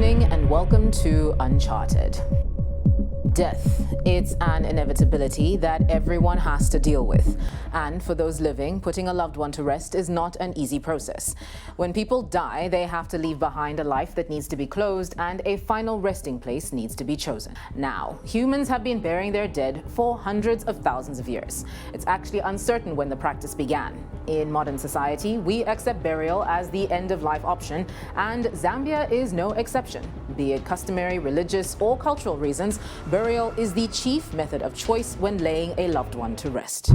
evening and welcome to Uncharted. Death, it's an inevitability that everyone has to deal with. And for those living, putting a loved one to rest is not an easy process. When people die, they have to leave behind a life that needs to be closed and a final resting place needs to be chosen. Now, humans have been burying their dead for hundreds of thousands of years. It's actually uncertain when the practice began. In modern society, we accept burial as the end-of-life option, and Zambia is no exception. Be it customary, religious, or cultural reasons, burial is the chief method of choice when laying a loved one to rest.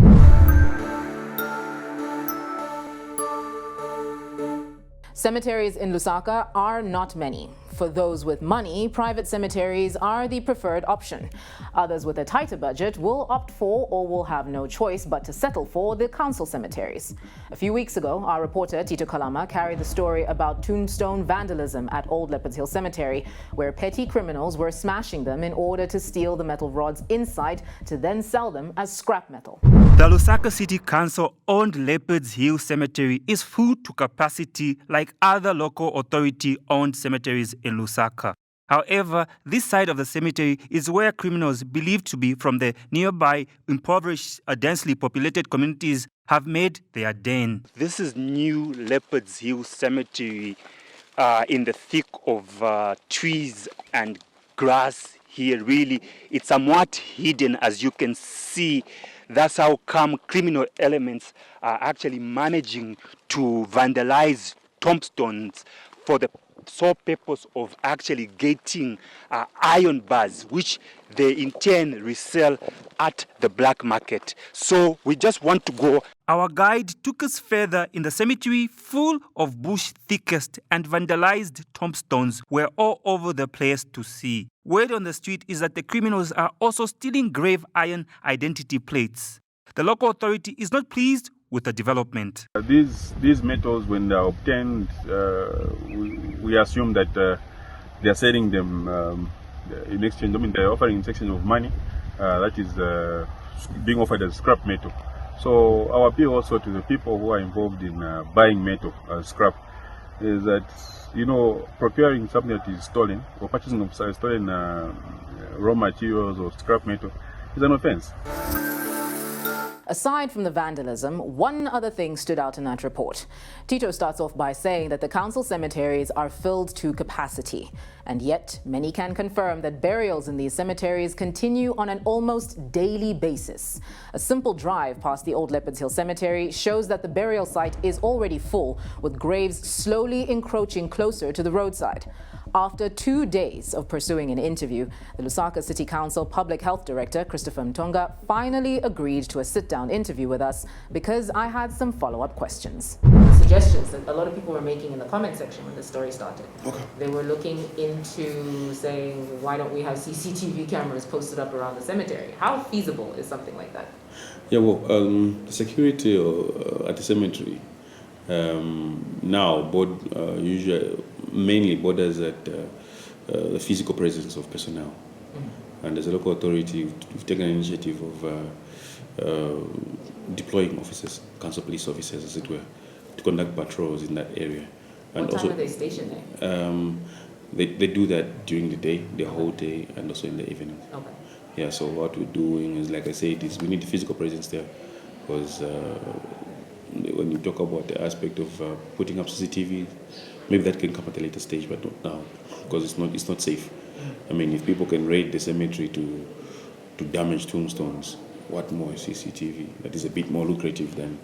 Cemeteries in Lusaka are not many. For those with money, private cemeteries are the preferred option. Others with a tighter budget will opt for or will have no choice but to settle for the council cemeteries. A few weeks ago, our reporter Tito Kalama carried the story about tombstone vandalism at Old Leopards Hill Cemetery, where petty criminals were smashing them in order to steal the metal rods inside to then sell them as scrap metal. The Lusaka City Council-owned Leopards Hill Cemetery is full to capacity like other local authority-owned cemeteries in Lusaka. However, this side of the cemetery is where criminals believed to be from the nearby impoverished, densely populated communities have made their den. This is New Leopards Hill Cemetery in the thick of trees and grass here. Really, it's somewhat hidden, as you can see. That's how come criminal elements are actually managing to vandalize tombstones for the sole purpose of actually getting iron bars, which they in turn resell at the black market. So we just want to go. Our guide took us further in the cemetery full of bush thickest and vandalized tombstones were all over the place to see. Word on the street is that the criminals are also stealing grave iron identity plates. The local authority is not pleased with the development. These metals, when they are obtained, we assume that they are selling them in exchange. I mean, they are offering in exchange of money that is being offered as scrap metal. So our appeal also to the people who are involved in buying metal as scrap is that, you know, procuring something that is stolen or purchasing of stolen raw materials or scrap metal is an offense. Aside from the vandalism, one other thing stood out in that report. Tito starts off by saying that the council cemeteries are filled to capacity, and yet many can confirm that burials in these cemeteries continue on an almost daily basis. A simple drive past the Old Leopards Hill Cemetery shows that the burial site is already full, with graves slowly encroaching closer to the roadside. After 2 days of pursuing an interview, the Lusaka City Council Public Health Director, Christopher Mtonga, finally agreed to a sit-down interview with us because I had some follow-up questions. Suggestions that a lot of people were making in the comment section when the story started. Okay. They were looking into saying, why don't we have CCTV cameras posted up around the cemetery? How feasible is something like that? Yeah, well, the security at the cemetery now usually mainly borders at the physical presence of personnel. Mm-hmm. And as a local authority, we've taken an initiative of deploying officers, council police officers, as it were, to conduct patrols in that area. And what time are they stationed there? They do that during the day, the whole day, and also in the evening. Okay. Yeah, so what we're doing is, like I said, is we need the physical presence there, because when you talk about the aspect of putting up CCTV, maybe that can come at a later stage, but not now, because it's not safe. I mean, if people can raid the cemetery to damage tombstones, what more is CCTV? That is a bit more lucrative than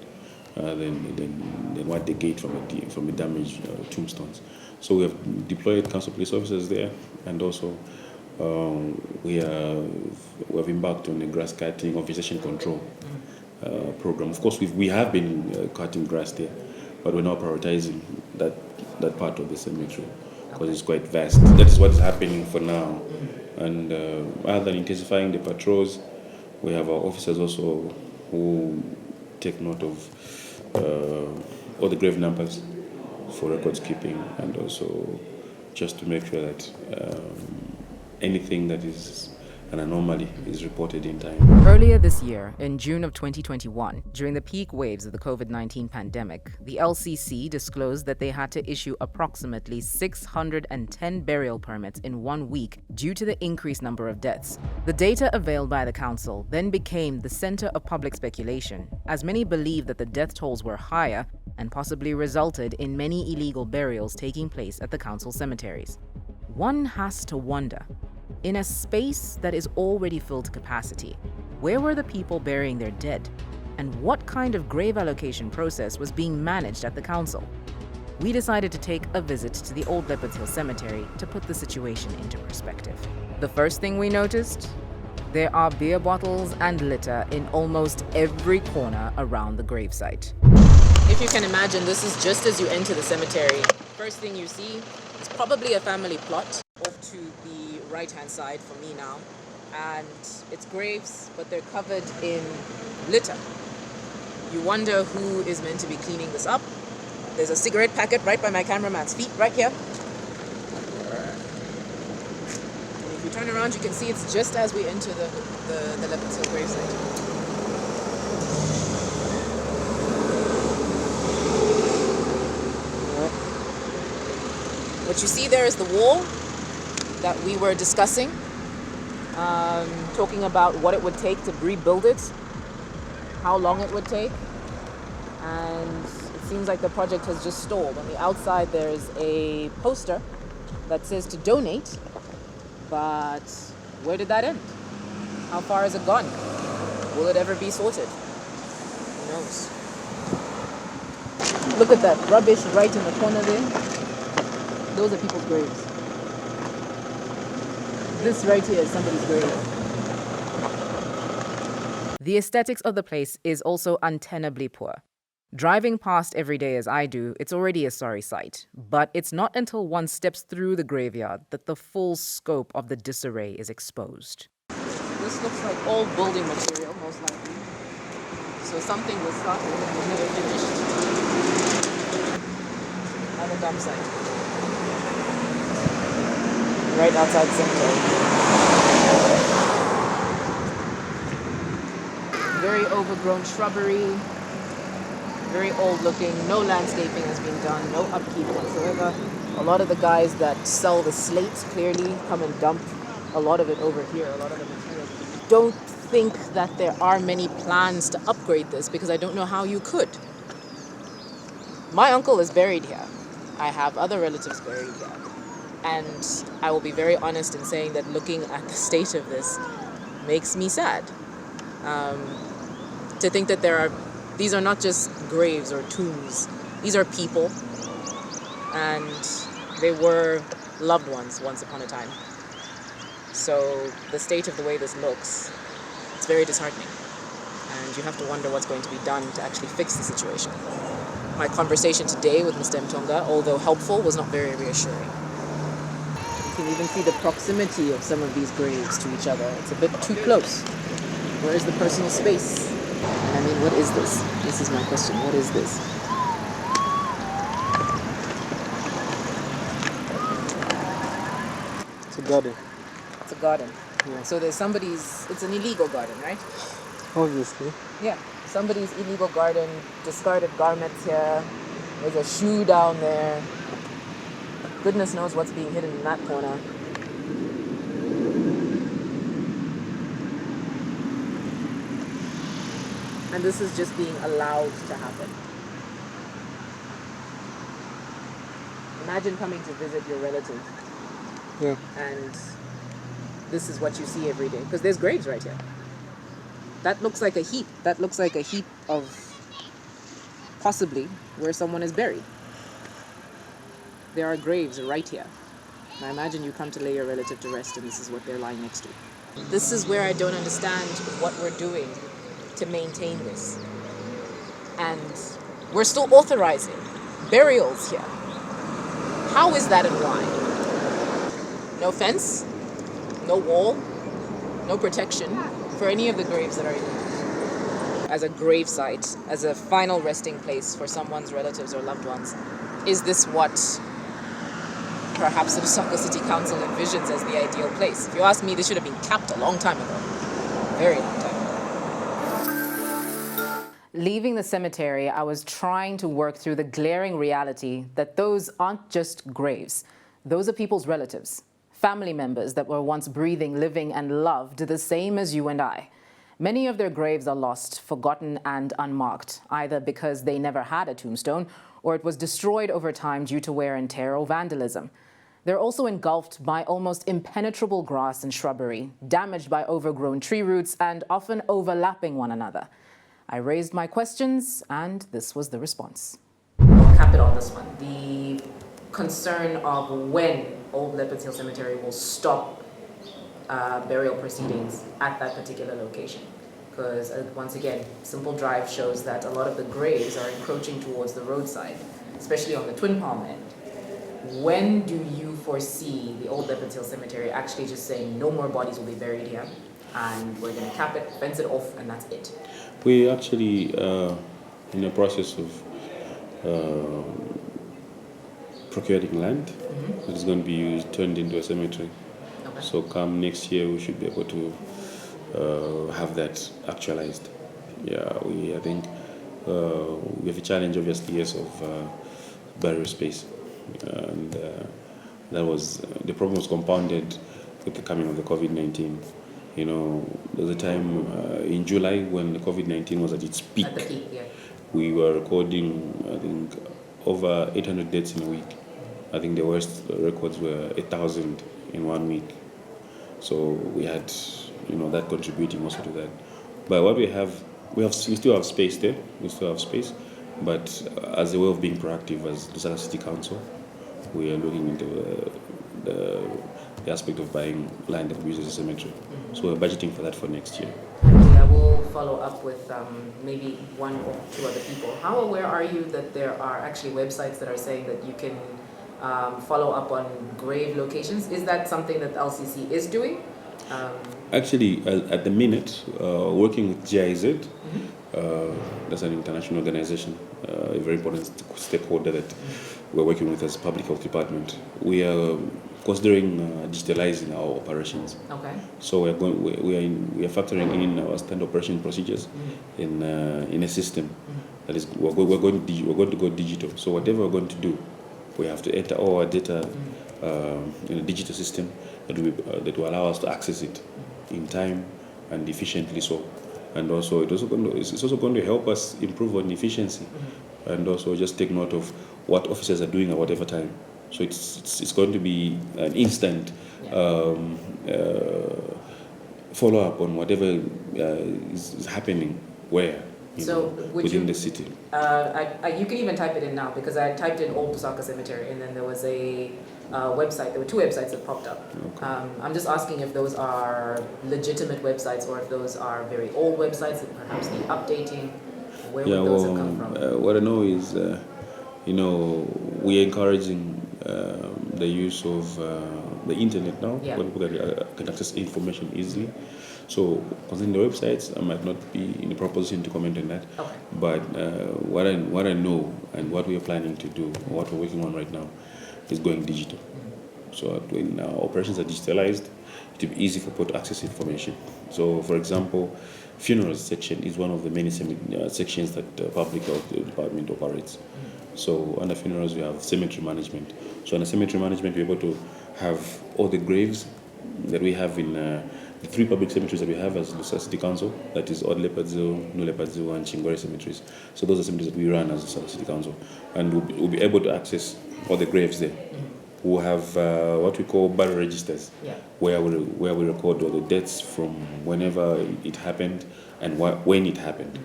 what they get from the damaged tombstones. So we have deployed council police officers there, and also we have embarked on a grass cutting or vegetation control program. Of course, we have been cutting grass there, but we're now prioritizing that part of the cemetery because it's quite vast. That is what is happening for now. And other than intensifying the patrols, we have our officers also who take note of all the grave numbers for records keeping, and also just to make sure that anything that is an anomaly is reported in time. Earlier this year, in June of 2021, during the peak waves of the COVID-19 pandemic, the LCC disclosed that they had to issue approximately 610 burial permits in 1 week due to the increased number of deaths. The data availed by the council then became the center of public speculation, as many believed that the death tolls were higher and possibly resulted in many illegal burials taking place at the council cemeteries. One has to wonder, in a space that is already filled to capacity, where were the people burying their dead? And what kind of grave allocation process was being managed at the council? We decided to take a visit to the Old Leopards Hill Cemetery to put the situation into perspective. The first thing we noticed? There are beer bottles and litter in almost every corner around the gravesite. If you can imagine, this is just as you enter the cemetery. First thing you see is probably a family plot off to the right-hand side for me now. And it's graves, but they're covered in litter. You wonder who is meant to be cleaning this up. There's a cigarette packet right by my cameraman's feet, right here. And if you turn around, you can see it's just as we enter the Leopards Hill gravesite. What you see there is the wall that we were discussing, talking about what it would take to rebuild it, how long it would take, and it seems like the project has just stalled. On the outside there's a poster that says to donate, but where did that end? How far has it gone? Will it ever be sorted? Who knows? Look at that rubbish right in the corner there. Those are people's graves. This right here is somebody's grave. The aesthetics of the place is also untenably poor. Driving past every day as I do, it's already a sorry sight. But it's not until one steps through the graveyard that the full scope of the disarray is exposed. This looks like all building material, most likely. So something was started and was never finished. Another dump site. Right outside the cemetery. Very overgrown shrubbery, very old looking, no landscaping has been done, no upkeep whatsoever. A lot of the guys that sell the slates clearly come and dump a lot of it over here, a lot of the material. Don't think that there are many plans to upgrade this because I don't know how you could. My uncle is buried here. I have other relatives buried here. And I will be very honest in saying that looking at the state of this makes me sad. To think that these are not just graves or tombs. These are people. And they were loved ones once upon a time. So the state of the way this looks, it's very disheartening. And you have to wonder what's going to be done to actually fix the situation. My conversation today with Mr. Mtonga, although helpful, was not very reassuring. You can even see the proximity of some of these graves to each other. It's a bit too close. Where is the personal space? And I mean, what is this? This is my question. What is this? It's a garden. It's a garden. Yeah. So there's it's an illegal garden, right? Obviously. Yeah. Somebody's illegal garden, discarded garments here. There's a shoe down there. Goodness knows what's being hidden in that corner. And this is just being allowed to happen. Imagine coming to visit your relative. Yeah. And this is what you see every day. Because there's graves right here. That looks like a heap. That looks like a heap of possibly where someone is buried. There are graves right here. Now imagine you come to lay your relative to rest and this is what they're lying next to. This is where I don't understand what we're doing to maintain this. And we're still authorizing burials here. How is that and why? No fence, no wall, no protection for any of the graves that are in as a grave site, as a final resting place for someone's relatives or loved ones. Is this what perhaps the Lusaka City Council envisions as the ideal place. If you ask me, this should have been capped a long time ago. Very long time ago. Leaving the cemetery, I was trying to work through the glaring reality that those aren't just graves. Those are people's relatives, family members that were once breathing, living, and loved the same as you and I. Many of their graves are lost, forgotten, and unmarked, either because they never had a tombstone or it was destroyed over time due to wear and tear or vandalism. They're also engulfed by almost impenetrable grass and shrubbery, damaged by overgrown tree roots, and often overlapping one another. I raised my questions, and this was the response. I'll cap it on this one. The concern of when Old Leopards Hill Cemetery will stop burial proceedings at that particular location. Because once again, Simple Drive shows that a lot of the graves are encroaching towards the roadside, especially on the Twin Palm end. When do you foresee the Old Leopards Hill Cemetery actually just saying no more bodies will be buried here, and we're going to cap it, fence it off, and that's it? We actually in the process of procuring land that is going to be turned into a cemetery. Okay. So come next year, we should be able to have that actualized. Yeah, I think we have a challenge, obviously, yes, of burial space, and that was the problem was compounded with the coming of the COVID-19. You know, there was a time in July when the COVID-19 was at its peak. At the peak, yeah. We were recording, I think, over 800 deaths in a week. I think the worst records were 1,000 in 1 week. So we had, that contributing also to that. But what we still have space there. We still have space. But as a way of being proactive as Lusaka City Council, we are looking into the aspect of buying land that we use as a cemetery. So we're budgeting for that for next year. I will follow up with maybe one or two other people. How aware are you that there are actually websites that are saying that you can follow up on grave locations? Is that something that the LCC is doing? Actually, at the minute, working with GIZ, that's an international organization, a very important stakeholder that we're working with as public health department. We are considering digitalizing our operations. Okay. So we are factoring in our standard operation procedures in a system that is we're going to go digital. So whatever we're going to do, we have to enter all our data in a digital system that will allow us to access it in time and efficiently. So, and also it's also going to help us improve on efficiency, and also just take note of what officers are doing at whatever time. So it's going to be an instant follow up on whatever is happening where. Within the city. You can even type it in now, because I typed in Old Lusaka Cemetery and then there was a website. There were two websites that popped up. Okay. I'm just asking if those are legitimate websites or if those are very old websites that perhaps need updating. Where would those have come from? What I know is, we are encouraging the use of the internet now, where people can access information easily. So concerning the websites, I might not be in a proposition to comment on that. Okay. But what I know and what we are planning to do, what we're working on right now, is going digital. So when our operations are digitalized, it will be easy for people to access information. So, for example, funerals section is one of the many sections that the public health department operates. So under funerals, we have cemetery management. So under cemetery management, we're able to have all the graves that we have in the three public cemeteries that we have as Lusaka City Council, that is Old Leopards Hill, New Leopards Hill, and Chingore cemeteries. So those are cemeteries that we run as Lusaka City Council. And we'll be able to access all the graves there. We'll have what we call burial registers, where we record all the deaths from whenever it happened and when it happened.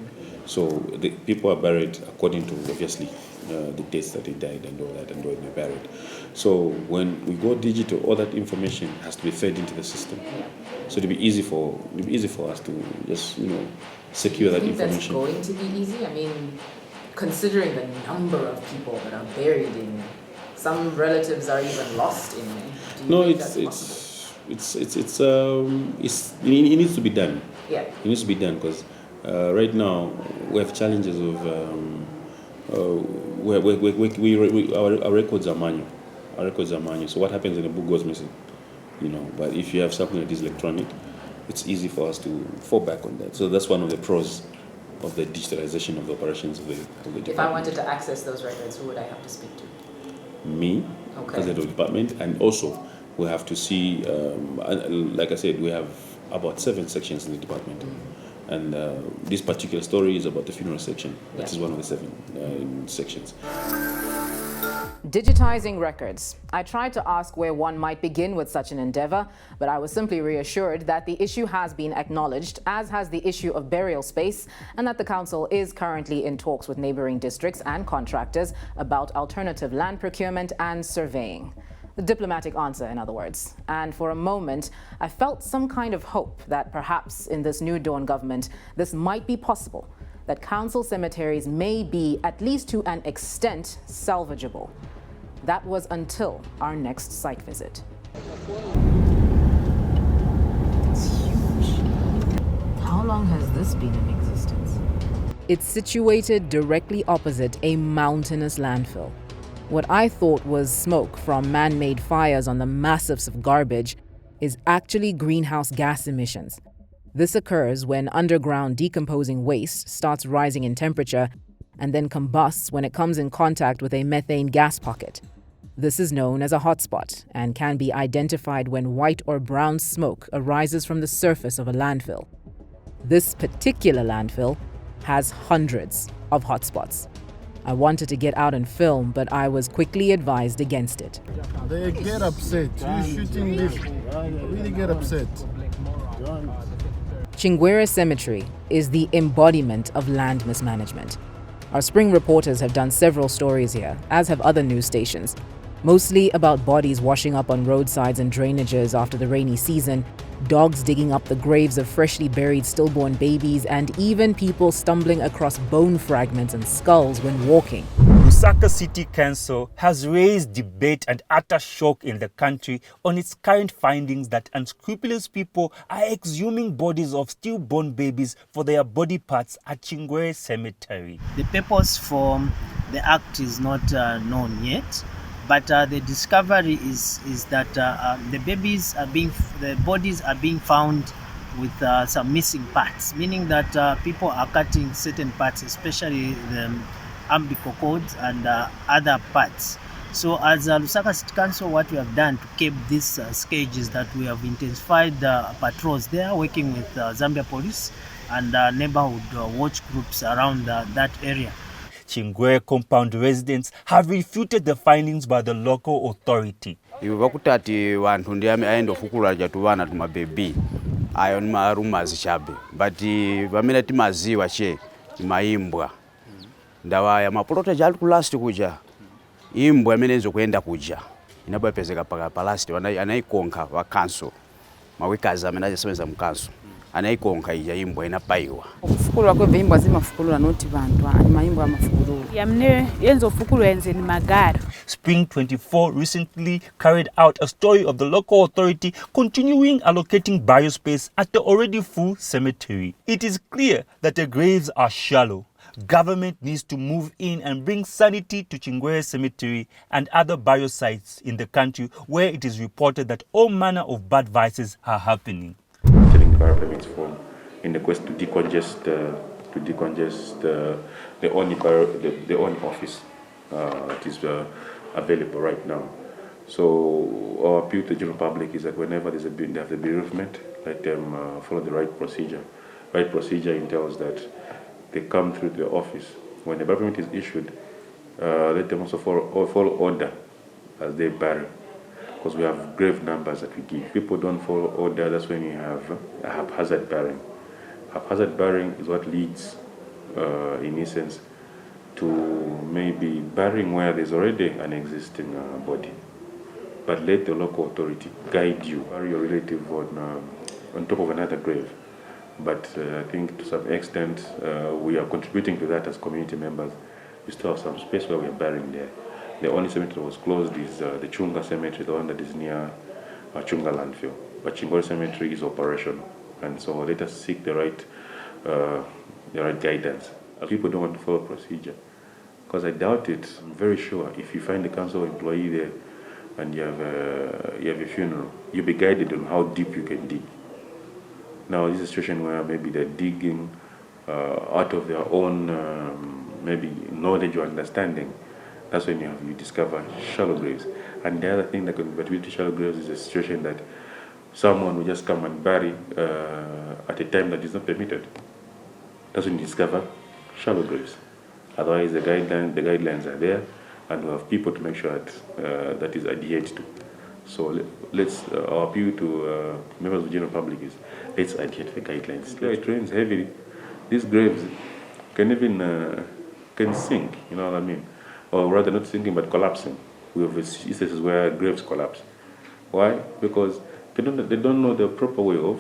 So the people are buried according to, obviously, the dates that they died and all that, and where they're buried. So when we go digital, all that information has to be fed into the system. So it'll be easy for us to just secure that information. That's going to be easy. I mean, considering the number of people that are buried in, some relatives are even lost in there. It needs to be done. Yeah. It needs to be done because right now we have challenges of our records are manual. our records are manual. So what happens when a book goes missing? But if you have something that is electronic, it's easy for us to fall back on that. So that's one of the pros of the digitalization of the operations of the department. If I wanted to access those records, who would I have to speak to? Me, Okay. as head of department, and also we have to see, like I said, we have about 7 sections in the department. And this particular story is about the funeral section. That is one of the 7 sections. Digitizing records. I tried to ask where one might begin with such an endeavor, but I was simply reassured that the issue has been acknowledged, as has the issue of burial space, and that the council is currently in talks with neighboring districts and contractors about alternative land procurement and surveying. The diplomatic answer, in other words. And for a moment, I felt some kind of hope that perhaps in this new dawn government, this might be possible, that council cemeteries may be, at least to an extent, salvageable. That was until our next site visit. It's huge. How long has this been in existence? It's situated directly opposite a mountainous landfill. What I thought was smoke from man-made fires on the massives of garbage is actually greenhouse gas emissions. This occurs when underground decomposing waste starts rising in temperature and then combusts when it comes in contact with a methane gas pocket. This is known as a hotspot and can be identified when white or brown smoke arises from the surface of a landfill. This particular landfill has hundreds of hotspots. I wanted to get out and film, but I was quickly advised against it. They get upset. You shooting this, really get upset. Chingwere Cemetery is the embodiment of land mismanagement. Our spring reporters have done several stories here, as have other news stations, mostly about bodies washing up on roadsides and drainages after the rainy season, dogs digging up the graves of freshly buried stillborn babies, and even people stumbling across bone fragments and skulls when walking. Lusaka City Council has raised debate and utter shock in the country on its current findings that unscrupulous people are exhuming bodies of stillborn babies for their body parts at Chingwere Cemetery. The purpose for the act is not known yet, but the discovery is that the bodies are being found with some missing parts, meaning that people are cutting certain parts, especially the umbilical cords and other parts. So as Lusaka City Council, what we have done to keep this scourge is that we have intensified patrols there, working with Zambia Police and neighborhood watch groups around that area. Chingwere compound residents have refuted the findings by the local authority. Vakutati vantu ndiye aenda ofukula chatuvana tumabebi ayo ni rumors chabe but vamene timaziwa che maimbwa ndawaya maprota jali kulast kuja imbwa imene nzokuenda kuja inabwepezeka pa last anaikonka wa council mawikazi amene ajasebenza mu council anaikonka ija imbwa inapaiwa kufukulwa kwebve imbwa zimafukulwa noti vantu ani maimbwa amafukulwa yamne yenzo fukulwa yenze ni magari. Spring 24 recently carried out a story of the local authority continuing allocating biospace at the already full cemetery. It is clear that the graves are shallow. Government needs to move in and bring sanity to Chingwere Cemetery and other biosites in the country where it is reported that all manner of bad vices are happening. Permits for in the quest to decongest the only office that is available right now. So our appeal to the general public is that whenever they have the bereavement, let them follow the right procedure. Right procedure entails that they come through the office. When the bereavement is issued, let them also follow order as they bury. Because we have grave numbers that we give. People don't follow order, that's when you have a haphazard burying. Haphazard burying is what leads, in essence, to maybe burying where there's already an existing body. But let the local authority guide you, bury your relative on top of another grave. But I think to some extent, we are contributing to that as community members. We still have some space where we are burying there. The only cemetery that was closed is the Chunga Cemetery, the one that is near Chunga landfill. But Chingwere Cemetery is operational, and so let us seek the right guidance. People don't want to follow procedure, because I doubt it. I'm very sure if you find a council employee there and you have a funeral, you'll be guided on how deep you can dig. Now, this is a situation where maybe they're digging out of their own maybe knowledge or understanding. That's when you discover shallow graves. And the other thing that can contribute to shallow graves is a situation that someone will just come and bury at a time that is not permitted. That's when you discover shallow graves. Otherwise, the guidelines are there, and we have people to make sure that that is adhered to. So let's our appeal to members of the general public is let's adhere to the guidelines. It rains heavily. These graves can even can sink. You know what I mean? Or rather, not sinking but collapsing. We have instances where graves collapse. Why? Because they don't know the proper way of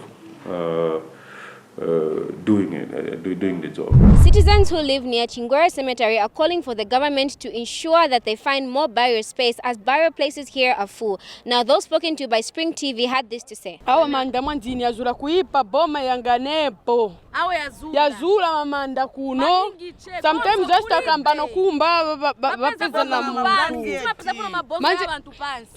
doing the job. Citizens who live near Chingwera Cemetery are calling for the government to ensure that they find more burial space, as burial places here are full. Now, those spoken to by Spring TV had this to say. Awa manda mwanzini yazula kuipa boma yanganepo. Awa yazula mamanda kuno. Sometimes just akambano kumba bapeza na mungu.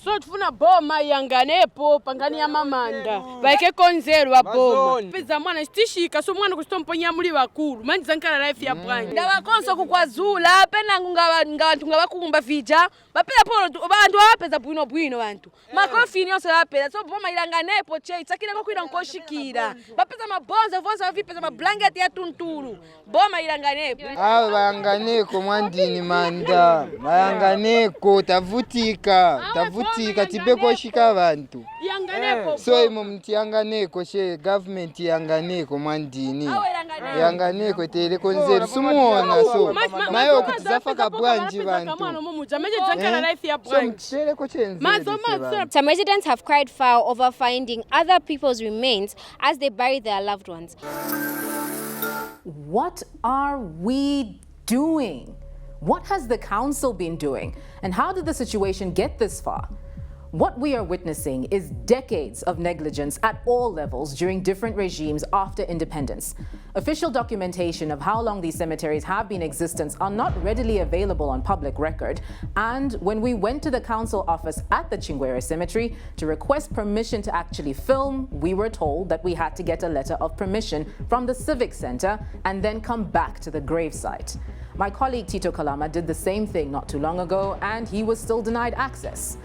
So tufuna boma yanganepo pangani ya mamanda. Baike konzero wa boma. Peza mwana stishika so mwana kustomponya muri bakuru. Manje zankala life ya bwanyi. Ndawa konso kukwazula pena ngabantu ngabakumba vija. Bapela polo bantu abapeza bwino bantu. Makofi ni ose bapela. So boma ilanganepo che itakira ko kwira nkoshikira. Bapeza mabonza vonza bavipeza mablanket ya tunturu. Boma ilanganepo. Awe bayanganeko mwandini manda. Bayanganeko tavutika tibeko shika abantu. Yanganepo. So imo mti yanganeko she government yanganeko mwandini. Yanganeko tele konzeri sumuona so. Mayo kutizafa kabwanji bantu. Some residents have cried foul over finding other people's remains as they bury their loved ones. What are we doing? What has the council been doing? And how did the situation get this far? What we are witnessing is decades of negligence at all levels during different regimes after independence. Official documentation of how long these cemeteries have been in existence are not readily available on public record. And when we went to the council office at the Chingwera Cemetery to request permission to actually film, we were told that we had to get a letter of permission from the Civic Center and then come back to the gravesite. My colleague Tito Kalama did the same thing not too long ago, and he was still denied access.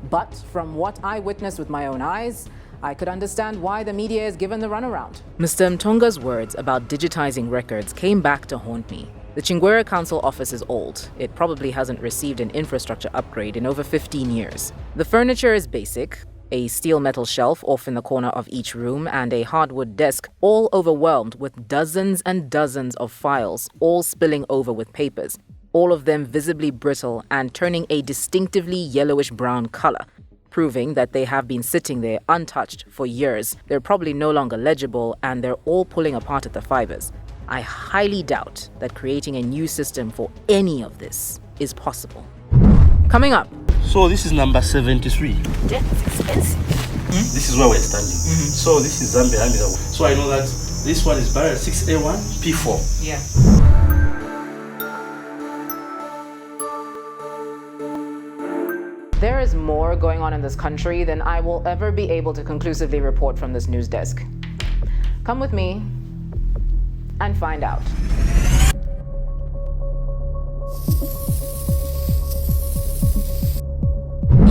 But from what I witnessed with my own eyes, I could understand why the media is given the runaround. Mr. Mtonga's words about digitizing records came back to haunt me. The Chingwera Council office is old. It probably hasn't received an infrastructure upgrade in over 15 years. The furniture is basic, a steel metal shelf off in the corner of each room, and a hardwood desk, all overwhelmed with dozens and dozens of files, all spilling over with papers. All of them visibly brittle and turning a distinctively yellowish-brown color, proving that they have been sitting there untouched for years. They're probably no longer legible, and they're all pulling apart at the fibers. I highly doubt that creating a new system for any of this is possible. Coming up. So this is number 73. That's expensive. This is where we're standing. So this is Zambia. So I know that this one is buried 6A1, P4. Yeah. There is more going on in this country than I will ever be able to conclusively report from this news desk. Come with me and find out.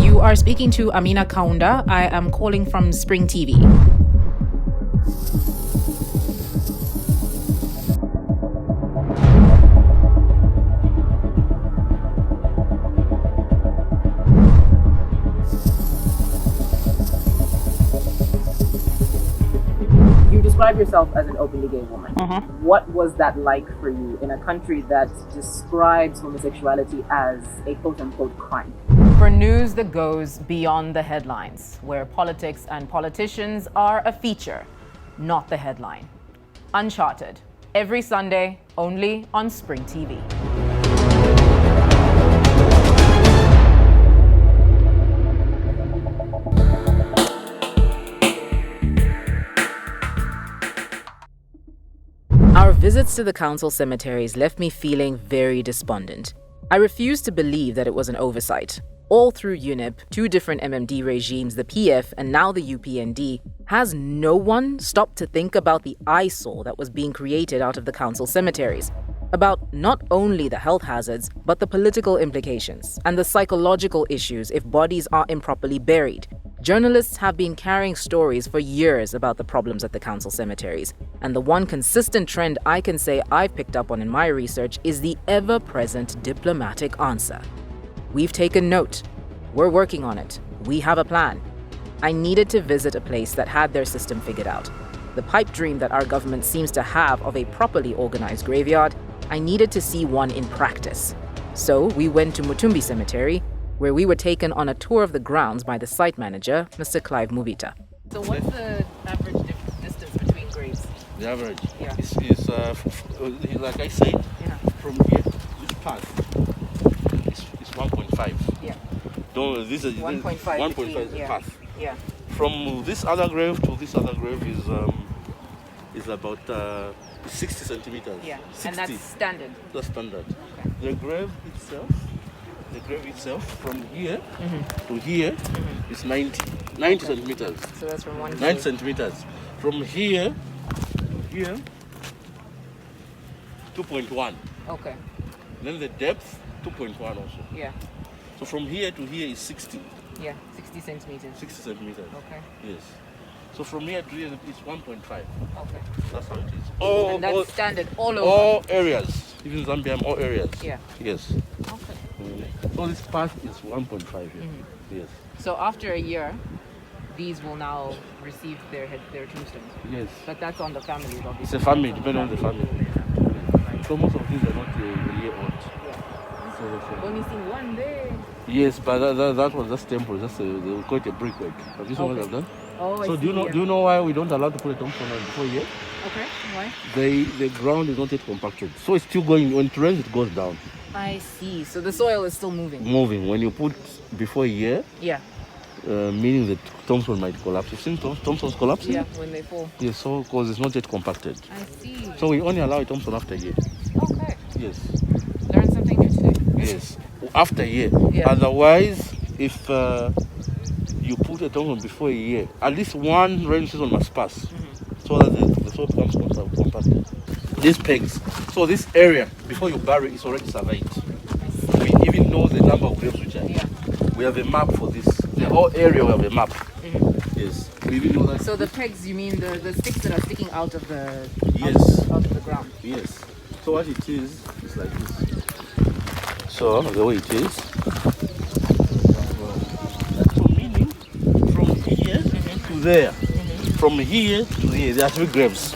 You are speaking to Amina Kaunda. I am calling from Spring TV. Describe yourself as an openly gay woman. What was that like for you in a country that describes homosexuality as a quote-unquote crime? For news that goes beyond the headlines, where politics and politicians are a feature, not the headline. Uncharted, every Sunday, only on Spring TV. Our visits to the council cemeteries left me feeling very despondent. I refuse to believe that it was an oversight. All through UNIP, 2 different MMD regimes, the PF and now the UPND, has no one stopped to think about the eyesore that was being created out of the council cemeteries? About not only the health hazards, but the political implications and the psychological issues if bodies are improperly buried. Journalists have been carrying stories for years about the problems at the council cemeteries, and the one consistent trend I can say I've picked up on in my research is the ever-present diplomatic answer. We've taken note. We're working on it. We have a plan. I needed to visit a place that had their system figured out. The pipe dream that our government seems to have of a properly organized graveyard, I needed to see one in practice. So we went to Mutumbi Cemetery, where we were taken on a tour of the grounds by the site manager, Mr. Clive Mubita. So what's the average distance between graves? The average? Yeah. Is like I said, from here, this path is 1.5. Yeah. This is 1.5 the path. Yeah. From this other grave to this other grave is about 60 centimeters. Yeah. 60. And that's standard? That's standard. Okay. The grave itself from here to here is 90 centimeters. So that's from 1 90 centimeters. From here to here, 2.1. Okay. Then the depth, 2.1 also. Yeah. So from here to here is 60. Yeah, 60 centimeters. 60 centimeters. Okay. Yes. So from here to here it's 1.5. Okay. That's how it is. And that's standard all over? All areas. Even Zambia, all areas. Yeah. Yes. Okay. So this path is 1.5 here. Yes. So after a year, these will now receive their tombstones? Yes. But that's on the families, obviously. It's a family, depending on the family. So most of these are not a year old. I've only seen one there. Yes, but that was just temporary. Just they call it a brickwork. Have you seen what I've done? Oh, so do you know why we don't allow to put a tombstone on before a year? Okay, why? The ground is not yet compacted, so it's still going. When it rains, it goes down. I see. So the soil is still moving. Moving. When you put before a year, yeah, meaning that tombstone might collapse. You've seen tombstones collapsing? Yeah, when they fall. Yes, so because it's not yet compacted. I see. So we only allow a tombstone after a year. Okay. Yes. Learn something new today. Yes, after a year. Yeah. Otherwise, if you put a tombstone before a year, at least one rainy season must pass, so that the soil becomes compacted. These pegs, so this area before you bury is already surveyed. We even know the number of graves which are here. We have a map for this. The whole area we have a map. Yes. We even know that. So the pegs, you mean the sticks that are sticking out of the out of the ground? Yes. So what it is like this. So the way it is. So meaning from here to there. From here to here, there are 3 graves.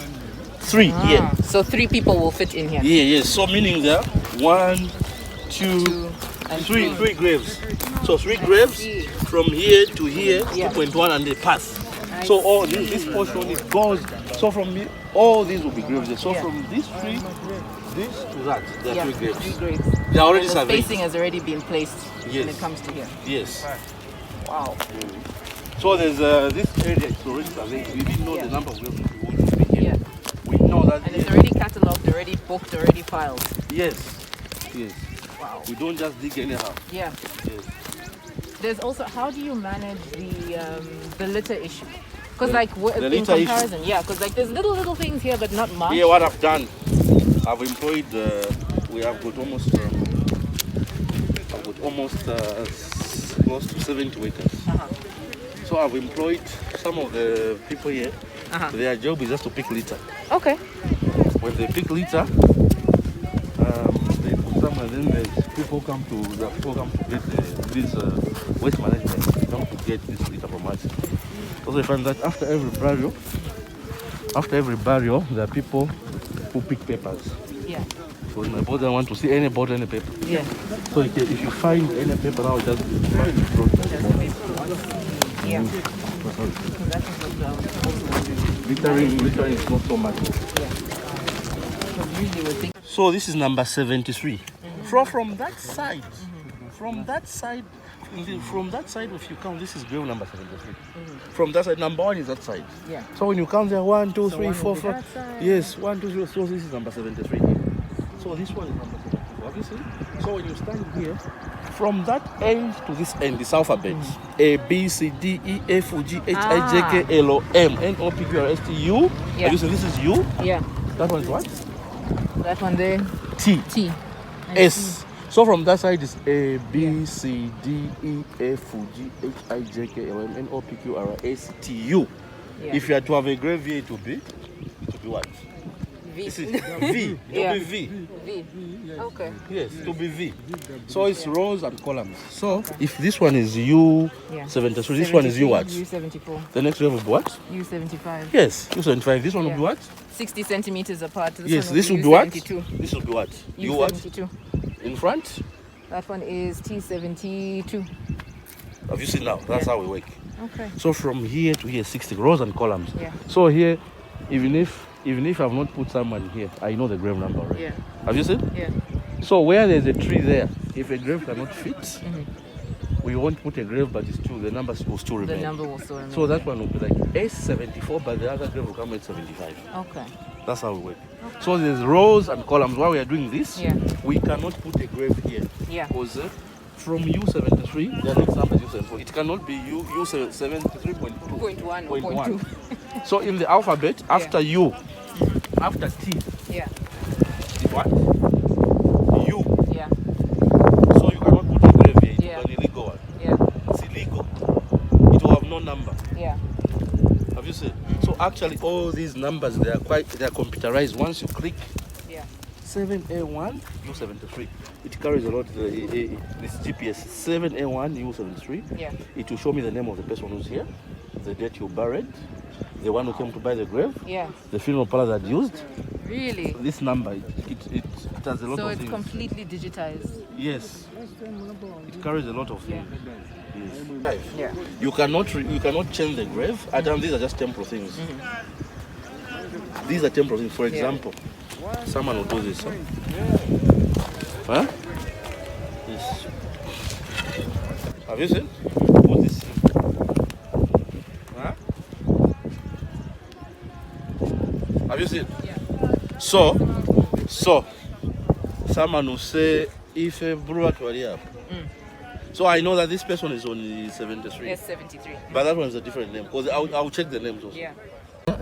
3 here. So 3 people will fit in here. Yeah, yes. So meaning there, 1, 2, and 3 graves. So 3 graves from here to here, 2.1, and the path. So all this portion it goes. So from here, all these will be graves. So from these 3, this to that, there are 3 graves. 3 graves. They are already the surveyed. spacing has already been placed when it comes to here. Yes. Wow. So there's this area is already surveyed. We didn't know the number of graves we would be here. We know that. And it's already catalogued, already booked, already filed. Yes. Yes. Wow. We don't just dig anyhow. Yeah. Yes. There's also, how do you manage the litter issue? Because like the in comparison, issue. yeah, because like there's little things here, but not much. Yeah, what I've done, I've employed. We have got almost. Close to 70 workers. So I've employed some of the people here. Their job is just to pick litter. Okay. When they pick litter, they put some, and then the people come to get this waste management. Come to get this litter from us. Also, I find that after every burial, there are people who pick papers. Yeah. So my brother want to see any paper. Yeah. So if you find any paper now, just find it. Yeah. Littering is not so much. So this is number 73. From that side, from that side, if you count, this is grave number 73. From that side, number 1 is that side. Yeah. So when you count there, 1, 2, 3, 4, 5. Yes, 1, 2, 3. So this is number 73. So this one is number 74. Have you seen? So when you stand here, from that end to this end, this alphabet, A, B, C, D, E, F, G, H, I, J, K, L, O, M, N, O, P, Q, R, S, T, U. Yeah. Have you seen? This is U. Yeah. That one is what? That one there. T. T. S. So from that side is A, B, C, D, E, F, G, H, I, J, K, L, M, N, O, P, Q, R, S, T, U. Yeah. If you are to have a grave here, it will be what? V. This is V. It will be V. V. Okay. Yes, it will be V. So it's rows and columns. So if this one is U73, this one is U what? U74. The next grave will be what? U75. Yes, U75. This one will be what? 60 centimeters apart. Yes, this will be what? This will be what? U what? U72. In front? That one is T72. Have you seen now? That's how we work. Okay. So from here to here, 60 rows and columns. Yeah. So here, even if I've not put someone here, I know the grave number already. Yeah. Have you seen? Yeah. So where there's a tree there, if a grave cannot fit, we won't put a grave, but it's still, the number will still remain. The number will still remain. So that one will be like S74, but the other grave will come at 75. Okay. That's how we work. Okay. So there's rows and columns. While we are doing this, we cannot put a grave here. Yeah. Because from U73, the next number is U74. It cannot be U73.2. 1 or 0.2. So in the alphabet, after U, after T, is what? U. Yeah. So you cannot put a grave here. Yeah. It's an illegal one. Yeah. It's illegal. It will have no number. Yeah. Have you seen? So actually all these numbers, they are computerized. Once you click 7A1 U73, it carries a lot this GPS 7A1 U73. Yeah. It will show me the name of the person who's here, the date you buried, the one who came to buy the grave, the funeral parlor that used. Really? This number, it has a lot so of it's things. completely digitized. Yes. It carries a lot of things. Yes. Yeah. You cannot change the grave. These are just temporal things. These are temporal things. For example, someone will do this. Huh? Yes. Have you seen? Put this in. Huh? Have you seen? Yeah. So, someone will say, if a brewer were here. So I know that this person is on the 73. Yes, 73. But that one is a different name, because I'll check the names also. Yeah.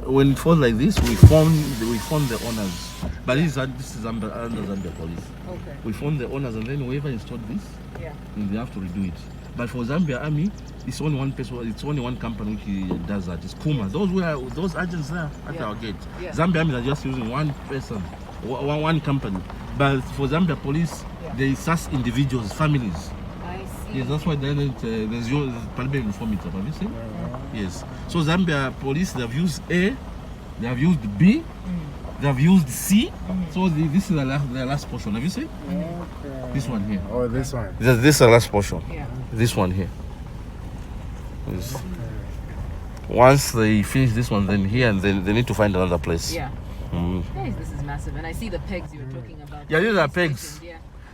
When it falls like this, we phone the owners. But this is under Zambia police. Okay. We phone the owners, and then whoever installed this, then they have to redo it. But for Zambia Army, it's only one person. It's only one company which does that. It's Kuma. Those agents there at our gate. Yeah. Zambia Army are just using one person, one company. But for Zambia police, they search individuals, families. Yes, that's why there's your Palbe informator. Have you seen? Yes. So Zambia police, they have used A, they have used B, they have used C. So this is the last portion. Have you seen? This one here. Oh, this one. This is the last portion. Yeah. This one here. Yes. Once they finish this one, then here, and then they need to find another place. Yeah. Hey, this is massive, and I see the pegs you were talking about. Yeah, these are pegs.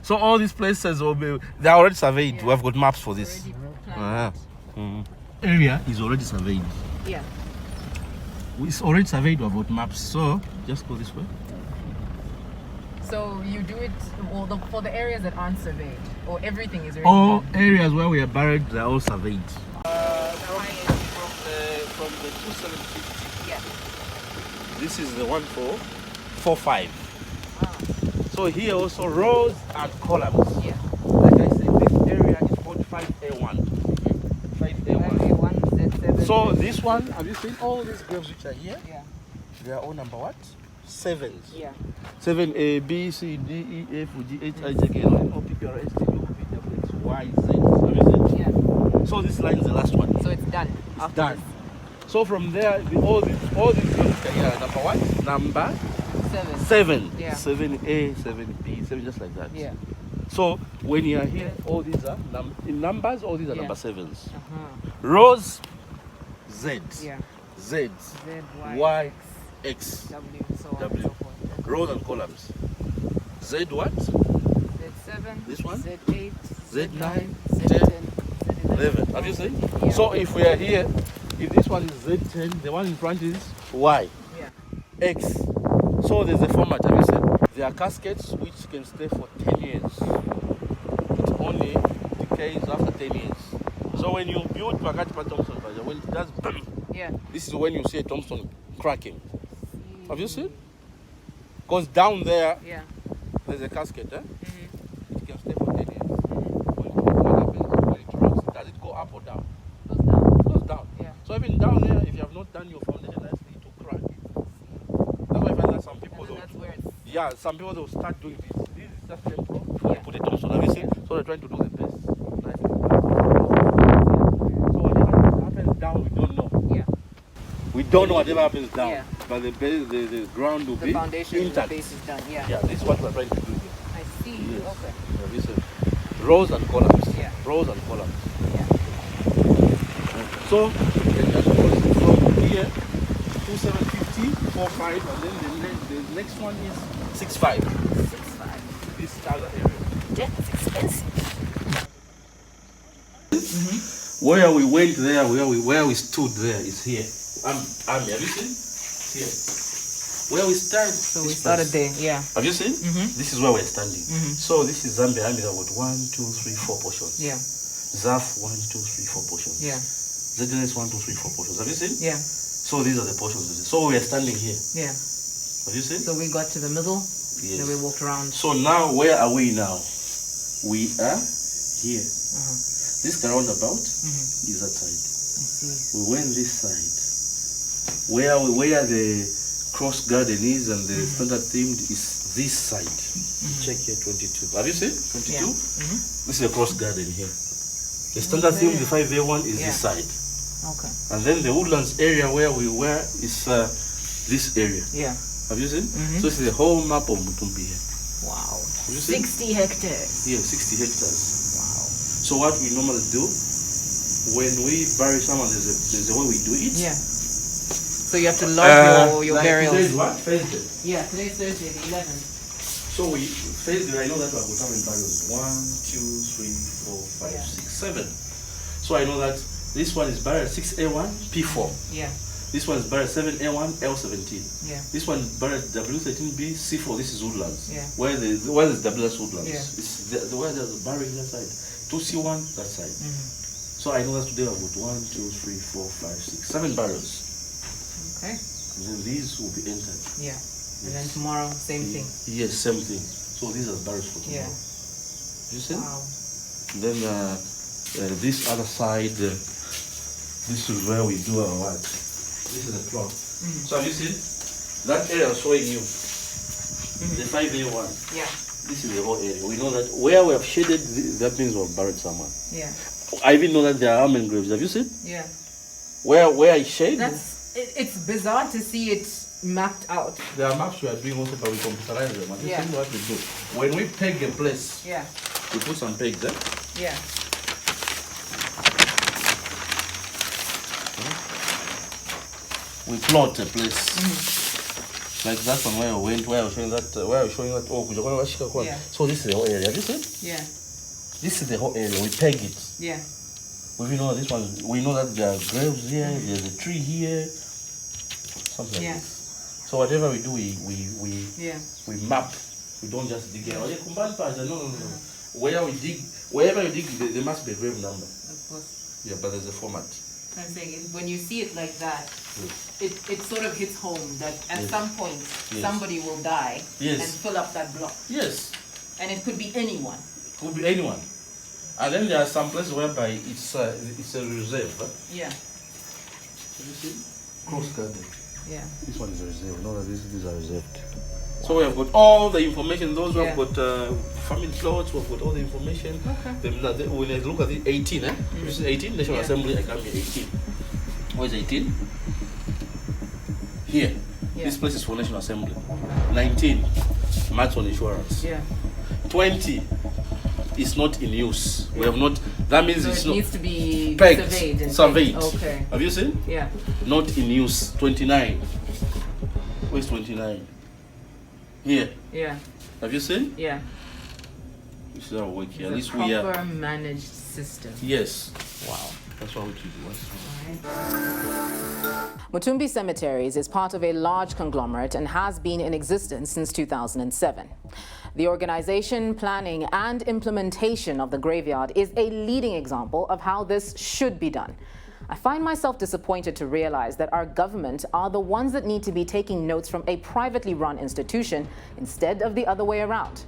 So all these places, they are already surveyed. Yeah. We have got maps for this. Area is already surveyed. Yeah. It's already surveyed. We have got maps. So just go this way. So you do it for the areas that aren't surveyed, or everything is already All done? areas where we are buried, they are all surveyed. From the 2750. Yeah. This is the one for 45. So here also rows and columns. Yeah. Like I said, this area is called 5A1. 5A1. Z7. So this one, have you seen all these graves which are here? Yeah. They are all number what? 7s. Yeah. 7A, B, C, D, E, F, G, H, I, J, K, L, M, O, P, Q, R, S, T, U, V, W, X, Y, Z. Have you seen? Yeah. So this line is the last one. So it's done. It's done. So from there, all these graves are here. Number what? Number 7. Yeah. 7A, 7B, 7, just like that. Yeah. So when you are here, all these are in numbers. All these are number 7s. Rows, Z. Yeah. Z. Y. X. W. So on W. and so forth. Rows and columns. Z what? Z7. This one? Z8. Z9. Z10. 11. Have you seen? Yeah. So if we are here, if this one is Z10, the one in front is Y. Yeah. X. So there's a format. Have you seen? There are caskets which can stay for 10 years. It only decays after 10 years. So when you build Pakati Pa tombstone, when it does bang, this is when you see a tombstone cracking. Have you seen? Because down there, there's a casket. It can stay for 10 years. When it rocks, does it go up or down? It goes down. So even down there, if you have not done your foundation nicely, it will crack. That's why I find that some people some people will start doing this. This is just temporal. They put a tombstone. Have you seen? So they're trying to do the best. Nicely. So whatever happens down, we don't know. We don't know whatever happens down. But the base, the ground will be foundation intact. The base is done. This is what we're trying to do here. I see. Yes. Okay. This is rows and columns. Rows and columns. So then that goes from here 2750, 45, and then the next one is 65. 65. This other area. That's expensive. Where we went there, where we stood there is here. Have you seen? Here. Where we started. So we started there, Have you seen? This is where we're standing. So this is Zambia. I've got 1, 2, 3, 4 portions. ZAF 1, 2, 3, 4 portions. ZNS 1, 2, 3, 4 portions. Have you seen? So these are the portions. So we are standing here. Have you seen? So we got to the middle. Then we walked around. So now where are we now? We are here. This roundabout is that side. I see. We went this side. Where the cross garden is and the standard themed is this side. Check here 22. Have you seen 22? This is a cross garden here. The standard theme, the 5A1 is this side. Okay. And then the woodlands area where we were is this area. Have you seen? So this is the whole map of Mutumbi here. Wow. Have you seen? 60 hectares. 60 hectares. Wow. So what we normally do when we bury someone, there's a way we do it. So you have to log your like burials. Today's what? Thursday. Today's Thursday, the 11th. So Thursday, I know that we're having burials. 1, 2, 3, 4, 5, 6, 7. So I know that this one is buried 6A1, P4. This one is buried 7A1, L17. This one is buried W13B, C4. This is woodlands. Where is WS woodlands? It's where there's burying that side. 2C1 that side. So I know that today I've got 1, 2, 3, 4, 5, 6, 7 barrels. Okay. And then these will be entered. And then tomorrow, same thing. Yes, same thing. So these are barrels for tomorrow. You see? Wow. Then this other side, this is where we do our work. This is the plot. So have you seen? That area I'm showing you, the 5A1. This is the whole area. We know that where we have shaded, that means we've buried someone. I even know that there are almond graves. Have you seen? Where I shade? It's bizarre to see it mapped out. There are maps we are doing also, but we computerize them. And this is what we do. When we peg a place, we put some pegs, we plot a place. Like that one where I went, where I was showing that, So this is the whole area. Have you seen? This is the whole area. We peg it. We know this one. We know that there are graves here. There's a tree here. Something like this. So whatever we do, we map. We don't just dig it. No. Wherever we dig, there must be a grave number. Of course. But there's a format. I'm saying when you see it like that, it sort of hits home that at some point somebody will die and fill up that block. And it could be anyone. Could be anyone. And then there are some places whereby it's a reserve. Have you seen? Cross garden. This one is a reserve. You know that these are reserved. Wow. So we have got all the information. Those who have got family plots, we've got all the information. When I look at the 18, This is 18, National Assembly, I come here 18. Where's 18? Here. This place is for National Assembly. 19, Max on insurance. 20 is not in use. We have not. That means so it's it not needs to be pegged, surveyed. Okay. Have you seen? Not in use. 29. Where's 29? Here. Have you seen? This is our work here. At least we are proper managed system. Yes. Wow. That's why we choose the west. Mutumbi Cemeteries is part of a large conglomerate and has been in existence since 2007. The organization, planning, and implementation of the graveyard is a leading example of how this should be done. I find myself disappointed to realize that our government are the ones that need to be taking notes from a privately run institution instead of the other way around.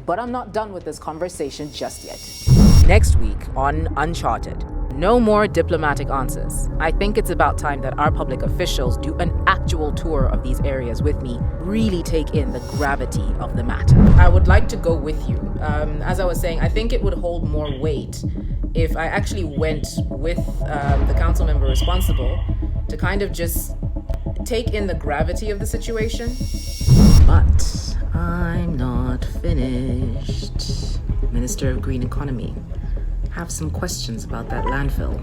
But I'm not done with this conversation just yet. Next week on Uncharted, no more diplomatic answers. I think it's about time that our public officials do an actual tour of these areas with me, really take in the gravity of the matter. I would like to go with you. As I was saying, I think it would hold more weight if I actually went with the council member responsible to kind of just take in the gravity of the situation. But I'm not finished. Minister of Green Economy, have some questions about that landfill.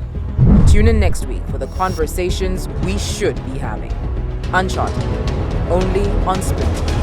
Tune in next week for the conversations we should be having. Uncharted, only on Spring TV.